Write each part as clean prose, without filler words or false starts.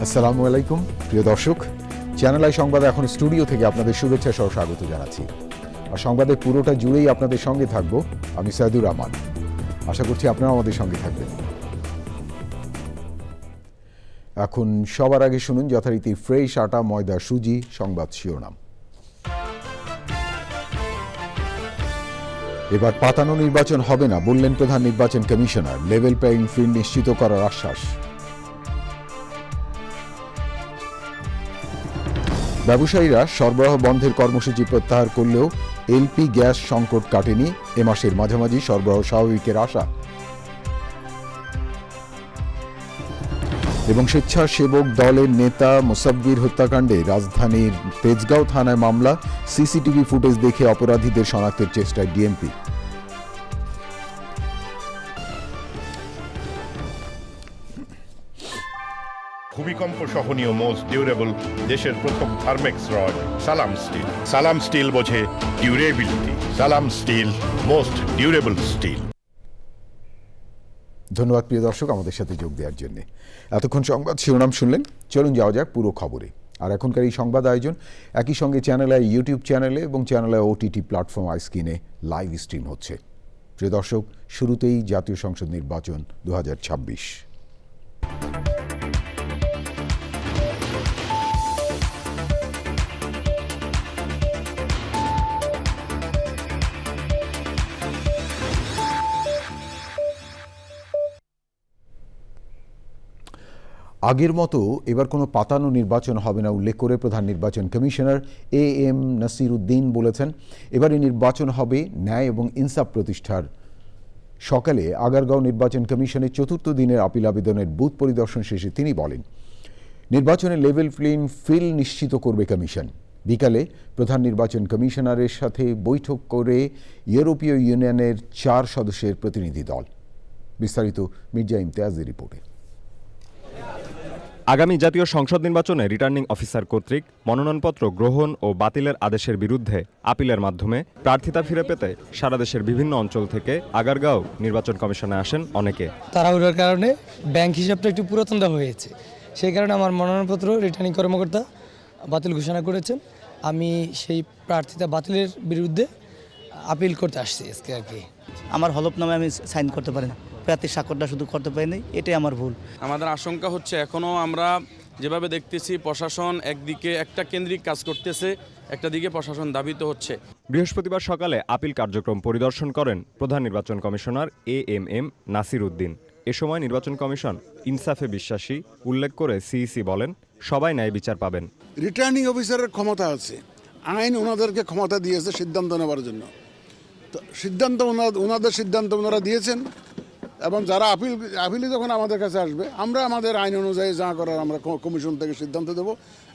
আসসালামু আলাইকুম প্রিয় দর্শক, চ্যানেল আই সংবাদে এখন স্টুডিও থেকে আপনাদের শুভেচ্ছা সহ স্বাগত জানাচ্ছি। আর সংবাদের পুরোটা জুড়েই আপনাদের সঙ্গে থাকবো আমি সাইদুর রহমান। আশা করছি আপনারা আমাদের সঙ্গে থাকবেন। এখন সবার আগে শুনুন যথারীতি ফ্রেশ আটা ময়দা সুজি সংবাদ শিরোনাম। এবার পাতানো নির্বাচন হবে না বললেন প্রধান নির্বাচন কমিশনার, লেভেল প্লেইং ফিল্ড নিশ্চিত করার আশ্বাস। ব্যবসায়ীরা সরবরাহ বন্ধের কর্মসূচি প্রত্যাহার করলেও এলপি গ্যাস সংকট কাটেনি, এ মাসের মাঝামাঝি সরবরাহ স্বাভাবিকের আশা। এবং স্বেচ্ছাসেবক দলের নেতা মোসাব্বির হত্যাকাণ্ডে রাজধানীর তেজগাঁও থানায় মামলা, সিসিটিভি ফুটেজ দেখে অপরাধীদের শনাক্তের চেষ্টায় ডিএমপি। ভূমিকম্প সহনীয় মোস্ট ডিউরেবল দেশের প্রথম থার্মেক্স রড সালাম স্টিল। সালাম স্টিল বোঝে ডিউরেবিলিটি। সালাম স্টিল, মোস্ট ডিউরেবল স্টিল। ধন্যবাদ প্রিয় দর্শক আমাদের সাথে যোগ দেওয়ার জন্য। এতক্ষণ সংবাদ শিরোনাম শুনলেন, চলুন যাওয়া যাক পুরো খবরে। আর এখনকার এই সংবাদ আয়োজন একই সঙ্গে চ্যানেল আই ইউটিউব চ্যানেলে এবং চ্যানেল আই ওটিটি প্ল্যাটফর্ম আইস্ক্রিনে লাইভ স্ট্রিম হচ্ছে। প্রিয় দর্শক, শুরুতেই জাতীয় সংসদ নির্বাচন 2026। আগের মতো এবার কোনো পাতানো নির্বাচন হবে না উল্লেখ করে প্রধান নির্বাচন কমিশনার এএম নাসির উদ্দিন বলেছেন, এবারে নির্বাচন হবে ন্যায় এবং ইনসাফ প্রতিষ্ঠার। সকালে আগারগাঁও নির্বাচন কমিশনের চতুর্থ দিনের আপিল আবেদনের বুথ পরিদর্শন শেষে তিনি বলেন, নির্বাচনে লেভেল প্লেইং ফিল্ড নিশ্চিত করবে কমিশন। বিকালে প্রধান নির্বাচন কমিশনারের সাথে বৈঠক করে ইউরোপীয় ইউনিয়নের 4 সদস্যের প্রতিনিধি দল। বিস্তারিত মির্জা ইমতিয়াজের রিপোর্টে। আগামী জাতীয় সংসদ নির্বাচনে রিটার্নিং অফিসার কর্তৃক মনোনয়নপত্র গ্রহণ ও বাতিলের আদেশের বিরুদ্ধে আপিলের মাধ্যমে প্রার্থিতা ফিরে পেতে সারা দেশের বিভিন্ন অঞ্চল থেকে আগারগাঁও নির্বাচন কমিশনে আসেন অনেকে। তাড়াহুড়োর কারণে ব্যাংক হিসাবটা একটু পুরাতন দেওয়া হয়েছে, সেই কারণে আমার মনোনয়নপত্র রিটার্নিং কর্মকর্তা বাতিল ঘোষণা করেছেন। আমি সেই প্রার্থিতা বাতিলের বিরুদ্ধে আপিল করতে আসছি আজকে আর কি। আমার হলফনামায় আমি সাইন করতে পারি না, প্রার্থীর স্বাক্ষরটা শুধু করতে পারিনি, এটাই আমার ভুল। আমাদের আশঙ্কা হচ্ছে এখনও আমরা যেভাবে দেখতেছি প্রশাসন একদিকে একটা কেন্দ্রিক কাজ করতেছে, একটা দিকে প্রশাসন দাবিত হচ্ছে। বৃহস্পতিবার সকালে আপিল কার্যক্রম পরিদর্শন করেন প্রধান নির্বাচন কমিশনার এএম নাসির উদ্দিন। এ সময় নির্বাচন কমিশন ইনসাফে বিশ্বাসী উল্লেখ করে সিইসি বলেন, সবাই ন্যায় বিচার পাবেন। রিটার্নিং অফিসারের ক্ষমতা আছে, আইন ওনাদেরকে ক্ষমতা দিয়েছে সিদ্ধান্ত নেওয়ার জন্য। তো ওনাদের সিদ্ধান্ত ওনারা দিয়েছেন এবং যারা আপিলে যখন আমাদের কাছে আসবে আমরা আমাদের আইন অনুযায়ী যা করার আমরা কমিশন থেকে সিদ্ধান্ত দেব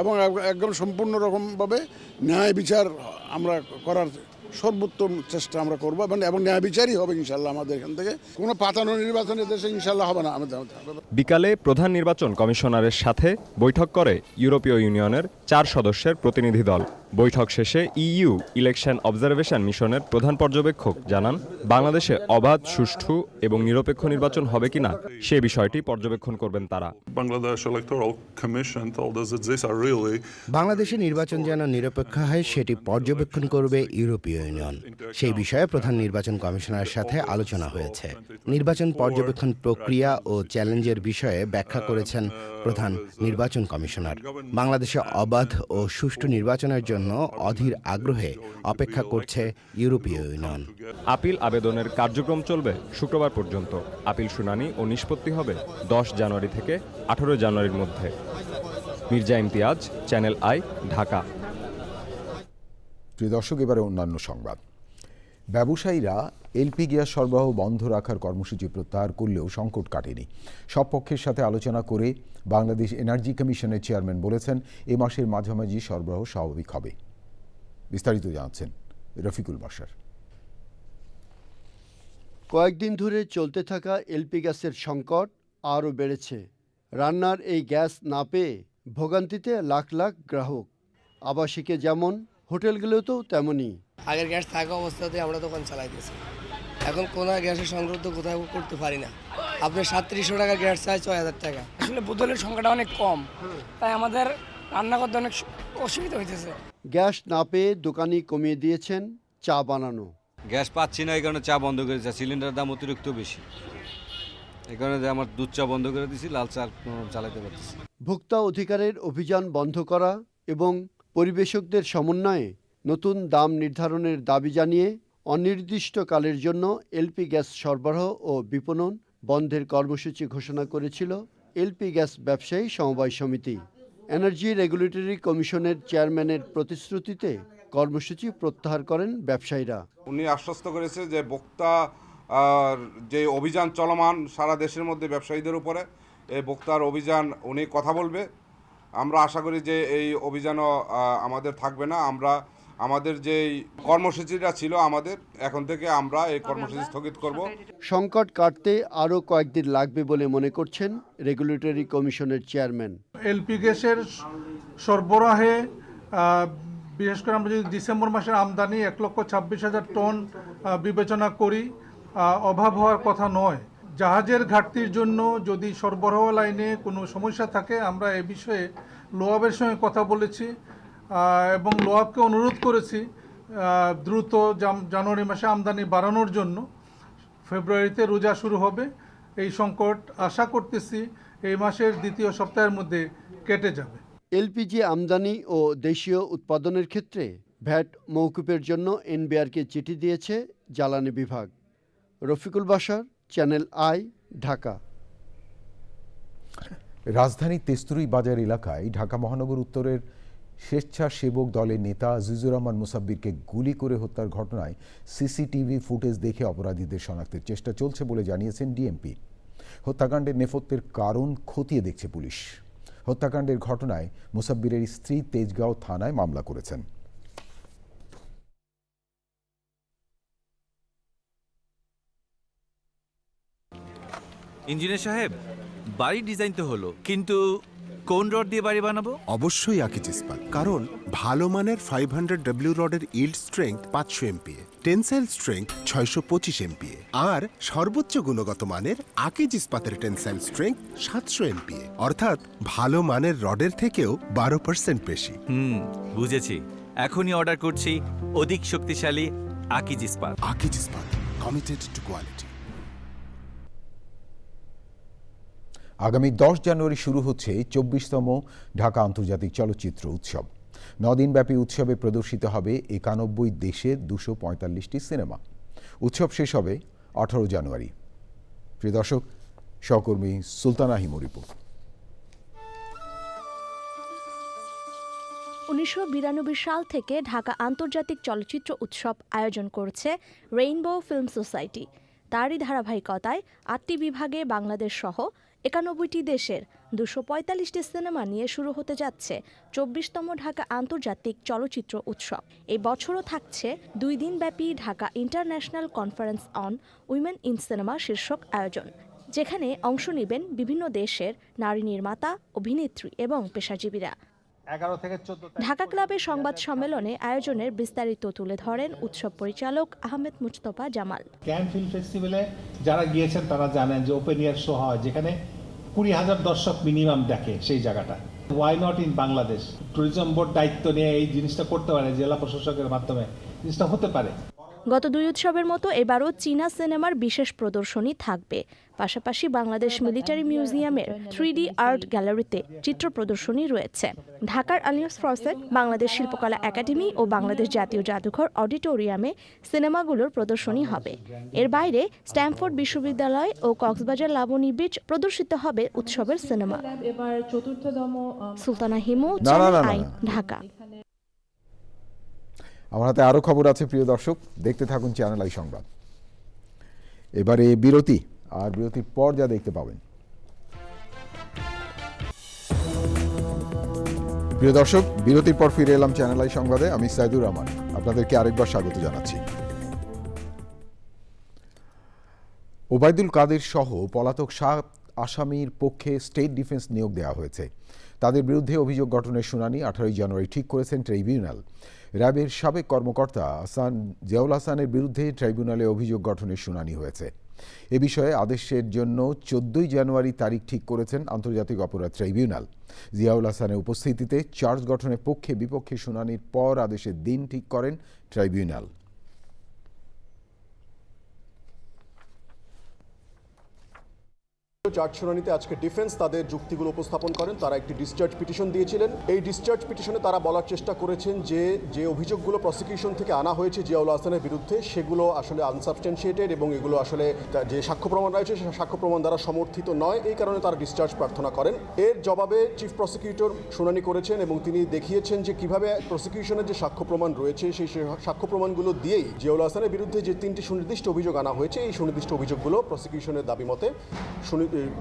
এবং একদম সম্পূর্ণ রকমভাবে ন্যায় বিচার আমরা করার সর্বোত্তম চেষ্টা আমরা করবো এবং ন্যায় বিচারই হবে ইনশাল্লাহ। আমাদের এখান থেকে কোনো পাতানো নির্বাচনের দেশে ইনশাল্লাহ হবে না। বিকালে প্রধান নির্বাচন কমিশনারের সাথে বৈঠক করে ইউরোপীয় ইউনিয়নের 4 সদস্যের প্রতিনিধি দল। বৈঠক শেষে ইইউ ইলেকশন অবজারভেশন মিশনের প্রধান পর্যবেক্ষক জানান, বাংলাদেশে অবাধ, সুষ্ঠু এবং নিরপেক্ষ নির্বাচন হবে কিনা সে বিষয়টি পর্যবেক্ষণ করবেন তারা। বাংলাদেশের নির্বাচন যেন নিরপেক্ষ হয় সেটি পর্যবেক্ষণ করবে ইউরোপীয় ইউনিয়ন। সেই বিষয়ে প্রধান নির্বাচন কমিশনারের সাথে আলোচনা হয়েছে। নির্বাচন পর্যবেক্ষণ প্রক্রিয়া ও চ্যালেঞ্জের বিষয়ে ব্যাখ্যা করেছেন প্রধান নির্বাচন কমিশনার। বাংলাদেশে অবাধ ও সুষ্ঠু নির্বাচনের জন্য অধীর আগ্রহে অপেক্ষা করছে ইউরোপীয় ইউনিয়ন। আপিল আবেদনের কার্যক্রম চলবে শুক্রবার পর্যন্ত। আপিল শুনানি ও নিষ্পত্তি হবে 10 জানুয়ারি থেকে 18 জানুয়ারির মধ্যে। Mirza Imtiaz, channel I, Dhaka. প্রিয় দর্শক, এবারে অন্যান্য সংবাদ। ব্যবসায়ীরা এলপি গ্যাস সরবরাহ বন্ধ রাখার কর্মসূচি প্রত্যাহার করলেও সংকট কাটেনি। সব পক্ষের সাথে আলোচনা করে বাংলাদেশ এনার্জি কমিশনের চেয়ারম্যান বলেছেন, এ মাসের মাঝামাঝি সরবরাহ স্বাভাবিক হবে। বিস্তারিত জানাচ্ছেন রফিকুল বাশার। কয়েকদিন ধরে চলতে থাকা এলপি গ্যাসের সংকট আরও বেড়েছে। রান্নার এই গ্যাস না পেয়ে ভোগান্তিতে লাখ লাখ গ্রাহক। আবাসিকে যেমন, হোটেলগুলোতেও তেমনই। আগের গ্যাস থাকা অবস্থাতে আমরা দোকান চালাইতেছি, এখন কোনো গ্যাসের সংগ্রহ তো কোথাও করতে পারি না, আপনার 3700 টাকা গ্যাস চাই 6000 টাকা। আসলে বোতলের সংখ্যাটা অনেক কম, তাই আমাদের রান্না করতে অনেক অসুবিধা হইতেছে। গ্যাস না পেয়ে দোকানি কমিয়ে দিয়েছেন চা বানানো। গ্যাস পাচ্ছি না, এই কারণে চা বন্ধ করেছে। সিলিন্ডারের দাম অতিরিক্ত বেশি, এই কারণে আমার দুধ চা বন্ধ করে দিয়েছি, লাল চা চালাতে পারতেছি। ভোক্তা অধিকারের অভিযান বন্ধ করা এবং পরিবেশকদের সমন্বয়ে নতুন দাম নির্ধারণের দাবি জানিয়ে অনির্দিষ্টকালের জন্য এলপি গ্যাস সরবরাহ ও বিপণন বন্ধের কর্মসূচি ঘোষণা করেছিল এলপি গ্যাস ব্যবসায়ী সমবায় সমিতি। এনার্জি রেগুলেটরি কমিশনের চেয়ারম্যানের প্রতিশ্রুতিতে কর্মসূচি প্রত্যাহার করেন ব্যবসায়ীরা। উনি আশ্বস্ত করেছে যে ভোক্তা যে অভিযান চলমান সারা দেশের মধ্যে ব্যবসায়ীদের উপরে, এই ভোক্তার অভিযান উনি কথা বলবে। আমরা আশা করি যে এই অভিযানও আমাদের থাকবে না। আমরা আমাদের যে কর্মসূচিটা ছিল আমাদের, এখন থেকে আমরা এই কর্মসূচি স্থগিত করব। সংকট কাটতে আরও কয়েকদিন লাগবে বলে মনে করছেন রেগুলেটরি কমিশনের চেয়ারম্যান। এলপি গ্যাসের সরবরাহে বিশেষ করে আমরা যদি ডিসেম্বর মাসের আমদানি 1,26,000 টন বিবেচনা করি, অভাব হওয়ার কথা নয়। জাহাজের ঘাটতির জন্য যদি সরবরাহ লাইনে কোনো সমস্যা থাকে, আমরা এ বিষয়ে লোয়াবের সঙ্গে কথা বলেছি এবং লোয়াবকে অনুরোধ করেছি দ্রুত জানুয়ারি মাসে আমদানি বাড়ানোর জন্য। ফেব্রুয়ারিতে রোজা শুরু হবে, এই সংকট আশা করতেছি এই মাসের দ্বিতীয় সপ্তাহের মধ্যে কেটে যাবে। এলপিজি আমদানি ও দেশীয় উৎপাদনের ক্ষেত্রে ভ্যাট মওকুফের জন্য এনবিআরকে চিঠি দিয়েছে জ্বালানি বিভাগ। Rafiqul Bashar, channel I, Dhaka. রাজধানীর তেস্তুরি বাজার এলাকায় ঢাকা মহানগর উত্তরের স্বেচ্ছাসেবক দলের নেতা আজিজুর রহমান মুসাব্বিরকে গুলি করে হত্যার ঘটনায় সিসিটিভি ফুটেজ দেখে অপরাধীদের শনাক্তের চেষ্টা চলছে বলে জানিয়েছেন ডিএমপি। হত্যাকাণ্ডের নেপথ্যের কারণ খতিয়ে দেখছে পুলিশ। হত্যাকাণ্ডের ঘটনায় মুসাব্বিরের স্ত্রী তেজগাঁও থানায় মামলা করেছেন। ইঞ্জিনিয়ার সাহেব, বাড়ির ডিজাইন তো হলো, কিন্তু কোন রড দিয়ে বাড়ি বানাবো? অবশ্যই আকিজ ইস্পাত, কারণ ভালো মানের 500W রডের yield strength 500 MPa, tensile strength 625 MPa আর সর্বোচ্চ গুণগত মানের আকিজ ইস্পাতের টেনসাইল স্ট্রেংথ 700 MPa, অর্থাৎ ভালো মানের রডের থেকেও 12% বেশি। বুঝেছি, এখনই অর্ডার করছি অধিক শক্তিশালী আকিজ ইস্পাত। আকিজ ইস্পাত, কমিটেড টু কোয়ালিটি। আগামী 10 জানুয়ারি শুরু হচ্ছে 24তম ঢাকা আন্তর্জাতিক চলচ্চিত্র উৎসব। 9 দিনব্যাপী উৎসবে প্রদর্শিত হবে 91 দেশের 245টি সিনেমা। উৎসব শেষ হবে 18 জানুয়ারি। প্রিয় দর্শক, সহকর্মী সুলতানা হিমু রিপোর্ট। 1992 সাল থেকে ঢাকা আন্তর্জাতিক চলচ্চিত্র উৎসব আয়োজন করছে রেইনবো ফিল্ম সোসাইটি। তারই ধারাবাহিকতায় 8টি বিভাগে বাংলাদেশ সহ 91টি দেশের 245টি সিনেমা নিয়ে শুরু হতে যাচ্ছে 24তম ঢাকা আন্তর্জাতিক চলচ্চিত্র উৎসব। এই বছরও থাকছে 2 দিনব্যাপী Dhaka international conference on women in cinema শীর্ষক আয়োজন, যেখানে অংশ নেবেন বিভিন্ন দেশের নারী নির্মাতা, অভিনেত্রী এবং পেশাজীবীরা। ঢাকা ক্লাবের সংবাদ সম্মেলনে আয়োজনের বিস্তারিত তুলে ধরেন উৎসব পরিচালক আহমেদ মুস্তফা জামাল। ক্যান ফিল্ম ফেস্টিভ্যালে যারা গিয়েছেন তারা জানেন যে ওপেন এয়ার শো হয়, যেখানে 20,000 দর্শক মিনিমাম দেখে সেই জায়গাটা। Why not in Bangladesh? Tourism board দায়িত্ব নিয়ে এই জিনিসটা করতে পারে, জেলা প্রশাসকের মাধ্যমে জিনিসটা হতে পারে। গত 2 উৎসবের মতো এবারও চীনা সিনেমার বিশেষ প্রদর্শনী থাকবে। পাশাপাশি বাংলাদেশ মিলিটারি মিউজিয়ামের 3D আর্ট গ্যালারিতে চিত্র প্রদর্শনী রয়েছে। ঢাকার আলিয়াস ফরসেট, বাংলাদেশ শিল্পকলা একাডেমি ও বাংলাদেশ জাতীয় জাদুঘর অডিটোরিয়ামে সিনেমাগুলোর প্রদর্শনী হবে। এর বাইরে স্ট্যামফোর্ড বিশ্ববিদ্যালয় ও কক্সবাজার লাবণী বিচ প্রদর্শিত হবে উৎসবের cinema. Sultana Himu, channel I, Dhaka. আমার হাতে আরও খবর আছে প্রিয় দর্শক, দেখতে থাকুন চ্যানেল আই সংবাদ। এবারে বিরতি, আর বিরতির পর যা দেখতে পাবেন। প্রিয় দর্শক, বিরতির পর ফিরে এলাম চ্যানেল আই সংবাদে। আমি সাইদুর রহমান, আপনাদেরকে আরেকবার স্বাগত জানাচ্ছি। ওবায়দুল কাদের সহ পলাতক 7 আসামির পক্ষে স্টেট ডিফেন্স নিয়োগ দেওয়া হয়েছে। তাদের বিরুদ্ধে অভিযোগ গঠনের শুনানি 18 জানুয়ারি ঠিক করেছেন ট্রাইব্যুনাল। র্যাবের সাবেক কর্মকর্তা জিয়াউল হাসানের বিরুদ্ধে ট্রাইব্যুনালে অভিযোগ গঠনের শুনানি হয়েছে। এ বিষয়ে আদেশের জন্য 14 জানুয়ারি তারিখ ঠিক করেছেন আন্তর্জাতিক অপরাধ ট্রাইব্যুনাল। জিয়াউল হাসানের উপস্থিতিতে চার্জ গঠনের পক্ষে বিপক্ষে শুনানির পর আদেশের দিন ঠিক করেন ট্রাইব্যুনাল। চার্জ শুনানিতে আজকে ডিফেন্স তাদের যুক্তিগুলো উপস্থাপন করেন। তারা একটি ডিসচার্জ পিটিশন দিয়েছিলেন। এই ডিসচার্জ পিটিশনে তারা বলার চেষ্টা করেছেন যে অভিযোগগুলো প্রসিকিউশন থেকে আনা হয়েছে জিয়াউল হাসানের বিরুদ্ধে সেগুলো আসলে আনসাবস্টেন্সিয়েটেড এবং এগুলো আসলে যে সাক্ষ্য প্রমাণ রয়েছে সে সাক্ষ্য প্রমাণ দ্বারা সমর্থিত নয়। এই কারণে তারা ডিসচার্জ প্রার্থনা করেন। এর জবাবে চিফ প্রসিকিউটর শুনানি করেছেন এবং তিনি দেখিয়েছেন যে কিভাবে প্রসিকিউশনের যে সাক্ষ্য প্রমাণ রয়েছে সেই সাক্ষ্য প্রমাণগুলো দিয়েই জিয়াউল হাসানের বিরুদ্ধে যে 3টি সুনির্দিষ্ট অভিযোগ আনা হয়েছে এই সুনির্দিষ্ট অভিযোগগুলো প্রসিকিউশনের দাবি মতে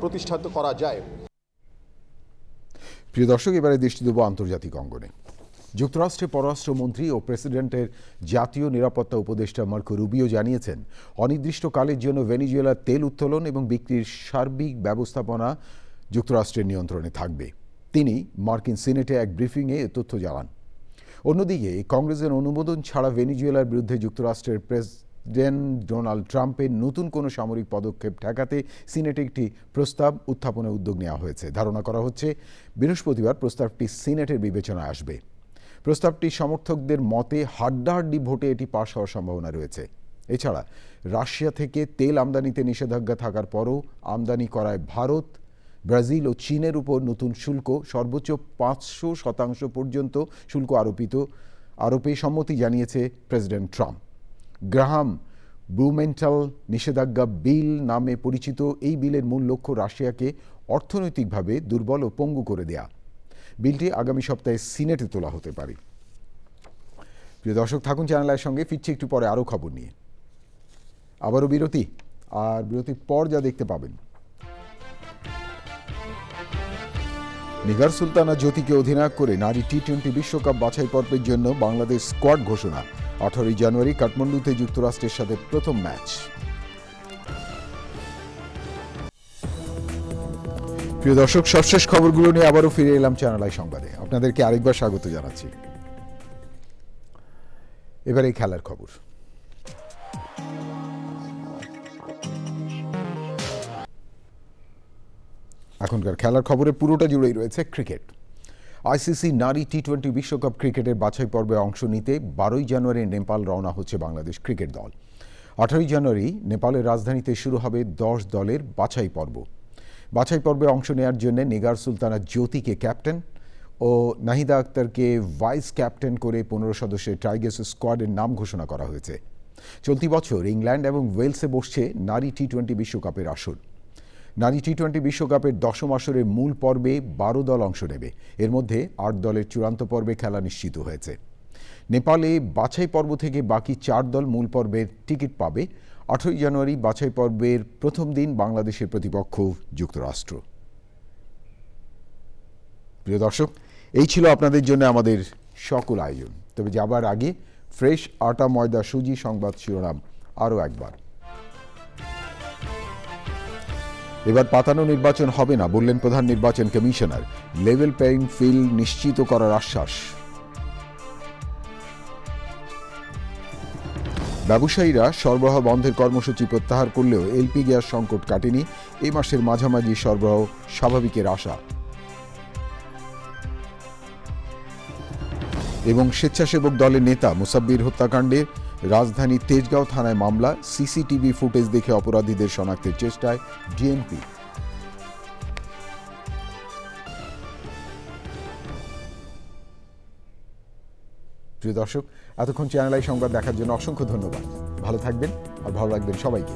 প্রতিষ্ঠিত করা যায়। প্রিয় দর্শক, এবারে দৃষ্টি দেব আন্তর্জাতিক অঙ্গনে। যুক্তরাষ্ট্রের পররাষ্ট্রমন্ত্রী ও প্রেসিডেন্টের জাতীয় নিরাপত্তা উপদেষ্টা মার্কো রুবিও জানিয়েছেন, অনির্দিষ্টকালের জন্য ভেনেজুয়েলার তেল উত্তোলন এবং বিক্রির সার্বিক ব্যবস্থাপনা যুক্তরাষ্ট্রের নিয়ন্ত্রণে থাকবে। তিনি মার্কিন সিনেটে এক ব্রিফিংয়ে এ তথ্য জানান। অন্যদিকে কংগ্রেসের অনুমোদন ছাড়া ভেনেজুয়েলার বিরুদ্ধে যুক্তরাষ্ট্রের প্রেসিডেন্ট ডোনাল্ড ট্রাম্পের নতুন কোনো সামরিক পদক্ষেপ ঠেকাতে সিনেটে একটি প্রস্তাব উত্থাপনের উদ্যোগ নেওয়া হয়েছে। ধারণা করা হচ্ছে বৃহস্পতিবার প্রস্তাবটি সিনেটের বিবেচনায় আসবে। প্রস্তাবটি সমর্থকদের মতে হাড্ডাহাড্ডি ভোটে এটি পাশ হওয়ার সম্ভাবনা রয়েছে। এছাড়া রাশিয়া থেকে তেল আমদানিতে নিষেধাজ্ঞা থাকার পরও আমদানি করায় ভারত, ব্রাজিল ও চীনের উপর নতুন শুল্ক সর্বোচ্চ 500% পর্যন্ত শুল্ক আরোপে সম্মতি জানিয়েছে প্রেসিডেন্ট ট্রাম্প। গ্রাহাম ব্লুমেন্টাল নিষেধাজ্ঞা বিল নামে পরিচিত এই বিলের মূল লক্ষ্য রাশিয়াকে অর্থনৈতিকভাবে দুর্বল ও পঙ্গু করে দেয়া। বিলটি আগামী সপ্তাহে সিনেটে তোলা হতে পারে। প্রিয় দর্শক, থাকুন চ্যানেলের সঙ্গে। ফিরছি একটু পরে আরও খবর নিয়ে। আবারও বিরতি, আর বিরতির পর যা দেখতে পাবেন, নিগার সুলতানা জ্যোতিকে অধিনায়ক করে নারী টি-20 বিশ্বকাপ বাছাই পর্বের জন্য বাংলাদেশ স্কোয়াড ঘোষণা। 18 জানুয়ারি কাঠমান্ডুতে যুক্তরাষ্ট্রের সাথে প্রথম ম্যাচ। প্রিয় দর্শক, সবশেষ খবরগুলো নিয়ে আবারও ফিরে এলাম চ্যানেল আই সংবাদে। আপনাদেরকে আরেকবার স্বাগত জানাচ্ছি। এবার এই খেলার খবর। এখনকার খেলার খবরে পুরোটা জুড়েই রয়েছে ক্রিকেট। আইসিসি নারী টি-20 বিশ্বকাপ ক্রিকেটের বাছাই পর্বে অংশ নিতে 12 জানুয়ারি নেপাল রওনা হচ্ছে বাংলাদেশ ক্রিকেট দল। 18 জানুয়ারি নেপালের রাজধানীতে শুরু হবে 10 দলের বাছাই পর্ব। বাছাই পর্বে অংশ নেওয়ার জন্য নিগার সুলতানা জ্যোতিকে ক্যাপ্টেন ও নাহিদা আক্তারকে ভাইস ক্যাপ্টেন করে 15 সদস্যের টাইগার্স স্কোয়াডের নাম ঘোষণা করা হয়েছে। চলতি বছর ইংল্যান্ড এবং ওয়েলসে বসছে নারী টি-20 বিশ্বকাপের আসর। নারী টি-20 বিশ্বকাপের 10ম আসরের মূল পর্বে 12 দল অংশ নেবে। এর মধ্যে 8 দলের চূড়ান্ত পর্বে খেলা নিশ্চিত হয়েছে। নেপালে বাছাই পর্ব থেকে বাকি 4 দল মূল পর্বের টিকিট পাবে। 18 জানুয়ারি বাছাই পর্বের প্রথম দিন বাংলাদেশের প্রতিপক্ষ যুক্তরাষ্ট্র। প্রিয় দর্শক, এই ছিল আপনাদের জন্য আমাদের সকল আয়োজন। তবে যাবার আগে ফ্রেশ আটা ময়দা সুজি সংবাদ শিরোনাম আরও একবার। এবার পাতানো নির্বাচন হবে না বললেন প্রধান নির্বাচন কমিশনার। লেভেল প্লেয়িং ফিল্ড নিশ্চিত করার আশ্বাস। ব্যবসায়ীরা সরবরাহ বন্ধের কর্মসূচি প্রত্যাহার করলেও এলপি গ্যাস সংকট কাটেনি। এই মাসের মাঝামাঝি সরবরাহ স্বাভাবিকের আশা। এবং স্বেচ্ছাসেবক দলের নেতা মুসাব্বির হত্যাকাণ্ডে রাজধানী তেজগাঁও থানায় মামলা। সিসিটিভি ফুটেজ দেখে অপরাধীদের শনাক্তের চেষ্টায় ডিএমপি। প্রিয় দর্শক, এতক্ষণ চ্যানেল আই সংবাদ দেখার জন্য অসংখ্য ধন্যবাদ। ভালো থাকবেন আর ভালো রাখবেন সবাইকে।